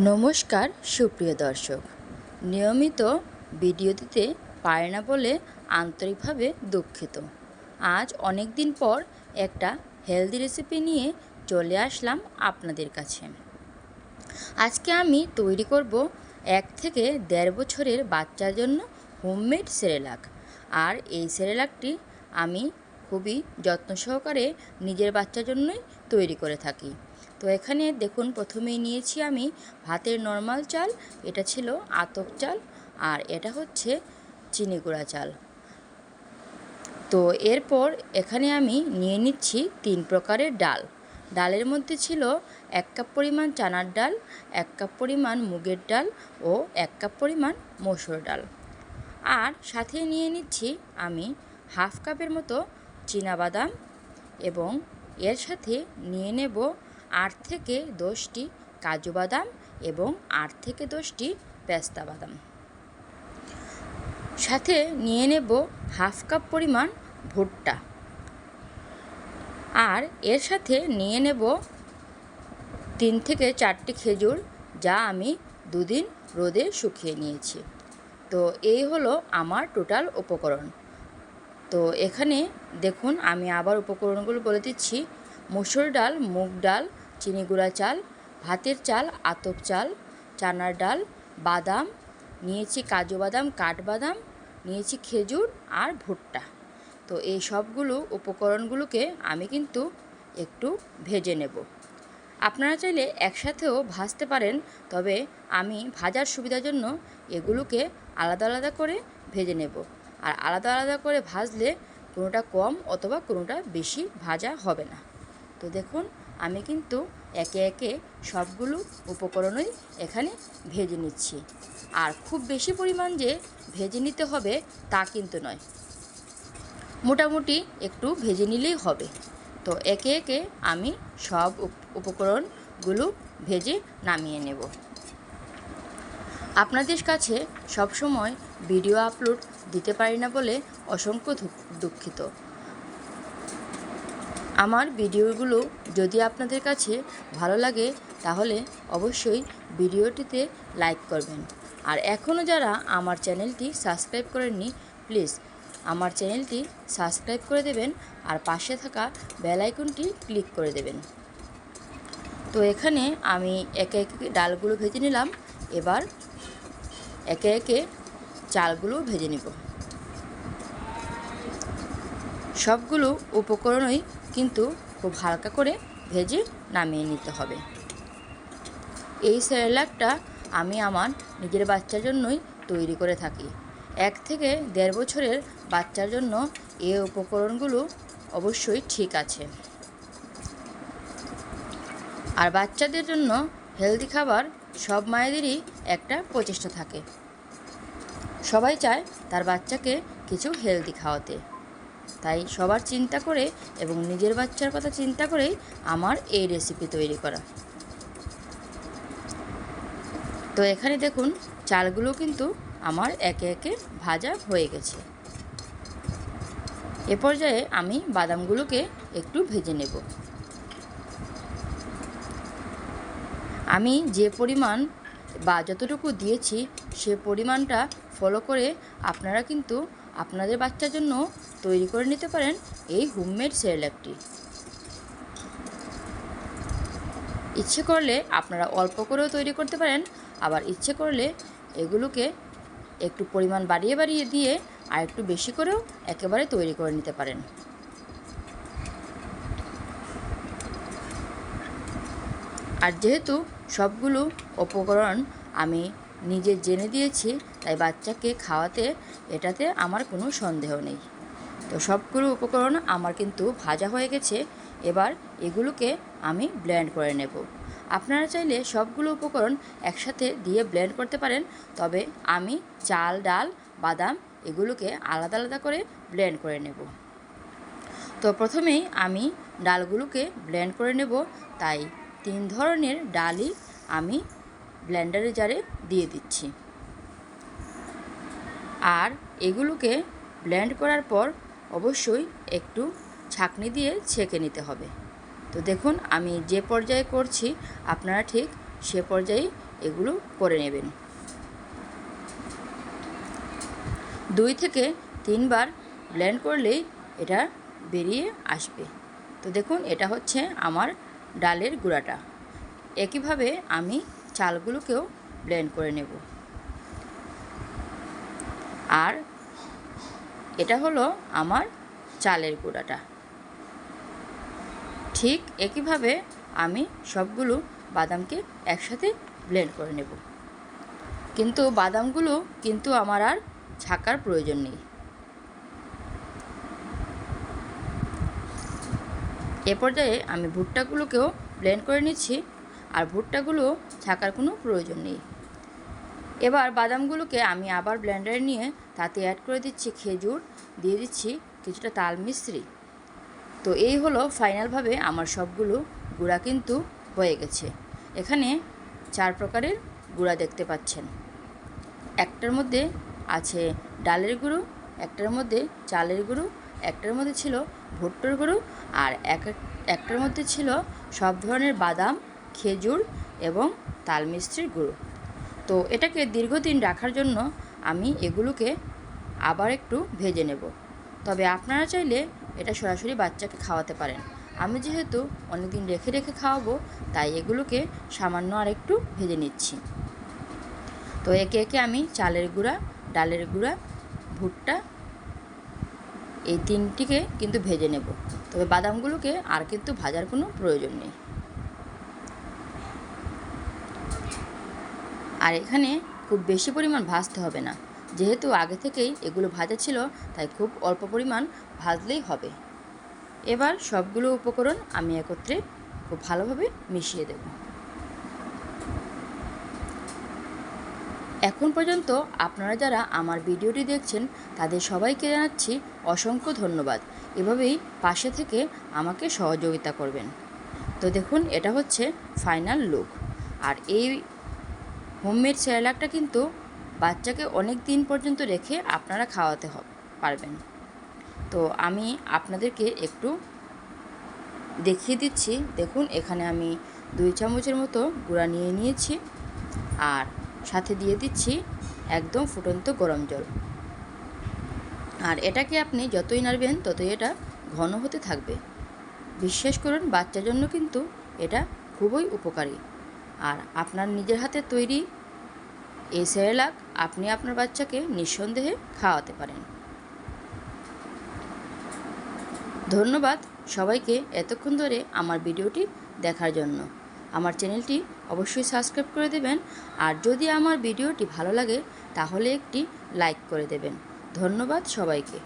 নমস্কার সুপ্রিয় দর্শক, নিয়মিত ভিডিও দিতে পারে না বলে আন্তরিকভাবে দুঃখিত। আজ অনেক দিন পর একটা হেলদি রেসিপি নিয়ে চলে আসলাম আপনাদের কাছে। আজকে আমি তৈরি করব 1 থেকে 1.5 বছরের বাচ্চার জন্য হোমমেড সেরেলাক। আর এই সেরেলাকটি আমি খুবই যত্ন সহকারে নিজের বাচ্চার জন্যই তৈরি করে থাকি। তো এখানে দেখুন, প্রথমেই নিয়েছি আমি ভাতের নর্মাল চাল, এটা ছিল আতপ চাল, আর এটা হচ্ছে চিনি গুঁড়া চাল। তো এরপর এখানে আমি নিয়ে নিচ্ছি 3 প্রকারের ডাল। ডালের মধ্যে ছিল 1 কাপ পরিমাণ চানার ডাল, 1 কাপ পরিমাণ মুগের ডাল ও 1 কাপ পরিমাণ মসুর ডাল। আর সাথে নিয়ে নিচ্ছি আমি হাফ কাপের মতো চীনাবাদাম, এবং এর সাথে নিয়ে নেব 8 থেকে 10টি কাজু বাদাম এবং 8 থেকে 10টি পেস্তা বাদাম। সাথে নিয়ে নেব হাফ কাপ পরিমাণ ভুট্টা, আর এর সাথে নিয়ে নেব 3 থেকে 4টি খেজুর, যা আমি 2 দিন রোদে শুকিয়ে নিয়েছি। তো এই হলো আমার টোটাল উপকরণ। তো এখানে দেখুন, আমি আবার উপকরণগুলো বলে দিচ্ছি। মসুর ডাল, মুগ ডাল, চিনি গুঁড়া চাল, ভাতের চাল, আতপ চাল, চানার ডাল, বাদাম নিয়েছি, কাজু বাদাম, কাঠবাদাম নিয়েছি, খেজুর আর ভুট্টা। তো এই সবগুলো উপকরণগুলোকে আমি কিন্তু একটু ভেজে নেব। আপনারা চাইলে একসাথেও ভাজতে পারেন, তবে আমি ভাজার সুবিধার জন্য এগুলোকে আলাদা আলাদা করে ভেজে নেব। আর আলাদা আলাদা করে ভাজলে কোনোটা কম অথবা কোনোটা বেশি ভাজা হবে না। তো দেখুন, আমি কিন্তু একে একে সবগুলো উপকরণই এখানে ভেজে নিচ্ছি। আর খুব বেশি পরিমাণ যে ভেজে নিতে হবে তা কিন্তু নয়, মোটামুটি একটু ভেজে নিলেই হবে। তো একে একে আমি সব উপকরণগুলো ভেজে নামিয়ে নেব। আপনাদের কাছে সবসময় ভিডিও আপলোড দিতে পারি না বলে অসংখ্য দুঃখিত। আমার ভিডিওগুলো যদি আপনাদের কাছে ভালো লাগে তাহলে অবশ্যই ভিডিওটিতে লাইক করবেন। আর এখনও যারা আমার চ্যানেলটি সাবস্ক্রাইব করেননি, প্লিজ আমার চ্যানেলটি সাবস্ক্রাইব করে দেবেন আর পাশে থাকা বেল আইকনটি ক্লিক করে দেবেন। তো এখানে আমি একে একে ডালগুলো ভেজে নিলাম, এবার একে একে চালগুলো ভেজে নিব। সবগুলো উপকরণই কিন্তু খুব হালকা করে ভেজে নামিয়ে নিতে হবে। এই সেরেলাকটা আমি আমার নিজের বাচ্চার জন্যই তৈরি করে থাকি। 1 থেকে 1.5 বছরের বাচ্চার জন্য এই উপকরণগুলো অবশ্যই ঠিক আছে। আর বাচ্চাদের জন্য হেলদি খাবার সব মায়েদেরই একটা প্রচেষ্টা থাকে। সবাই চায় তার বাচ্চাকে কিছু হেলদি খাওয়াতে। তাই সবার চিন্তা করে এবং নিজের বাচ্চার কথা চিন্তা করেই আমার এই রেসিপি তৈরি করা। তো এখানে দেখুন, চালগুলো কিন্তু আমার একে একে ভাজা হয়ে গেছে। এ পর্যায়ে আমি বাদামগুলোকে একটু ভেজে নেব। আমি যে পরিমাণ বা যতটুকু দিয়েছি সে পরিমাণটা ফলো করে আপনারা কিন্তু আপনাদের বাচ্চার জন্য তৈরি করে নিতে পারেন এই হোমমেড সেরেলাকটি। ইচ্ছে করলে আপনারা অল্প করেও তৈরি করতে পারেন, আবার ইচ্ছে করলে এগুলোকে একটু পরিমাণ বাড়িয়ে বাড়িয়ে দিয়ে আর একটু বেশি করেও একেবারে তৈরি করে নিতে পারেন। আর যেহেতু সবগুলো উপকরণ আমি নিজে জেনে দিয়েছি, তাই বাচ্চাকে খাওয়াতে এটাতে আমার কোনো সন্দেহ নেই। তো সবগুলো উপকরণ আমার কিন্তু ভাজা হয়ে গেছে। এবার এগুলোকে আমি ব্লেন্ড করে নেব। আপনারা চাইলে সবগুলো উপকরণ একসাথে দিয়ে ব্লেন্ড করতে পারেন, তবে আমি চাল, ডাল, বাদাম এগুলোকে আলাদা আলাদা করে ব্লেন্ড করে নেব। তো প্রথমেই আমি ডালগুলোকে ব্লেন্ড করে নেব, তাই 3 ধরনের ডালই আমি ব্লেন্ডারের জারে দিয়ে দিচ্ছি। আর এগুলোকে ব্লেন্ড করার পর অবশ্যই একটু ছাঁকনি দিয়ে ছেঁকে নিতে হবে। তো দেখুন, আমি যে পর্যায়ে করছি আপনারা ঠিক সে পর্যায়ে এগুলো করে নেবেন। 2 থেকে 3 বার ব্লেন্ড করলেই এটা বেরিয়ে আসবে। তো দেখুন, এটা হচ্ছে আমার ডালের গুঁড়াটা। একইভাবে আমি চালগুলোকেও ব্লেন্ড করে নেব। আর এটা হলো আমার চালের গুঁড়াটা। ঠিক একইভাবে আমি সবগুলো বাদামকে একসাথে ব্লেন্ড করে নেব। কিন্তু বাদামগুলো কিন্তু আমার আর ছাকার প্রয়োজন নেই। এ পর্যায়ে আমি ভুট্টাগুলোকেও ব্লেন্ড করে নিচ্ছি, আর ভুট্টাগুলো ছাকার কোনো প্রয়োজন নেই। এবার বাদামগুলোকে আমি আবার ব্লেন্ডারে নিয়ে তাতে অ্যাড করে দিচ্ছি খেজুর, দিয়ে দিচ্ছি কিছুটা তাল মিশ্রি। তো এই হলো ফাইনালভাবে আমার সবগুলো গুঁড়া কিন্তু হয়ে গেছে। এখানে 4 প্রকারের গুঁড়া দেখতে পাচ্ছেন। একটার মধ্যে আছে ডালের গুঁড়ো, একটার মধ্যে চালের গুঁড়ো, একটার মধ্যে ছিল ভুট্টার গুঁড়ো, আর একটার মধ্যে ছিল সব ধরনের বাদাম, খেজুর এবং তাল মিশ্রির গুঁড়ো। তো এটাকে দীর্ঘদিন রাখার জন্য আমি এগুলোকে আবার একটু ভেজে নেব। তবে আপনারা চাইলে এটা সরাসরি বাচ্চাকে খাওয়াতে পারেন। আমি যেহেতু অনেকদিন রেখে রেখে খাওয়াবো, তাই এগুলোকে সামান্য আর একটু ভেজে নিচ্ছি। তো একে একে আমি চালের গুঁড়া, ডালের গুঁড়া, ভুট্টা এই 3টিকে কিন্তু ভেজে নেব। তবে বাদামগুলোকে আর কিন্তু ভাজার কোনো প্রয়োজন নেই। আর এখানে খুব বেশি পরিমাণ ভাজতে হবে না, যেহেতু আগে থেকেই এগুলো ভাজা ছিল, তাই খুব অল্প পরিমাণ ভাজলেই হবে। এবার সবগুলো উপকরণ আমি একত্রে খুব ভালোভাবে মিশিয়ে দেব। এখন পর্যন্ত আপনারা যারা আমার ভিডিওটি দেখছেন, তাদের সবাইকে জানাচ্ছি অসংখ্য ধন্যবাদ। এভাবেই পাশে থেকে আমাকে সহযোগিতা করবেন। তো দেখুন, এটা হচ্ছে ফাইনাল লুক। আর এই হোমমেড সেরেলাকটা কিন্তু বাচ্চাকে অনেক দিন পর্যন্ত রেখে আপনারা খাওয়াতে পারবেন। তো আমি আপনাদেরকে একটু দেখিয়ে দিচ্ছি। দেখুন, এখানে আমি 2 চামচের মতো গুঁড়া নিয়ে নিয়েছি, আর সাথে দিয়ে দিচ্ছি একদম ফুটন্ত গরম জল। আর এটাকে আপনি যতই নাড়বেন ততই এটা ঘন হতে থাকবে। বিশ্বাস করুন, বাচ্চার জন্য কিন্তু এটা খুবই উপকারী। আর আপনার নিজের হাতে তৈরি এই সেরেলাক আপনি আপনার বাচ্চাকে নিঃসন্দেহে খাওয়াতে পারেন। ধন্যবাদ সবাইকে এতক্ষণ ধরে আমার ভিডিওটি দেখার জন্য। আমার চ্যানেলটি অবশ্যই সাবস্ক্রাইব করে দেবেন, আর যদি আমার ভিডিওটি ভালো লাগে তাহলে একটি লাইক করে দেবেন। ধন্যবাদ সবাইকে।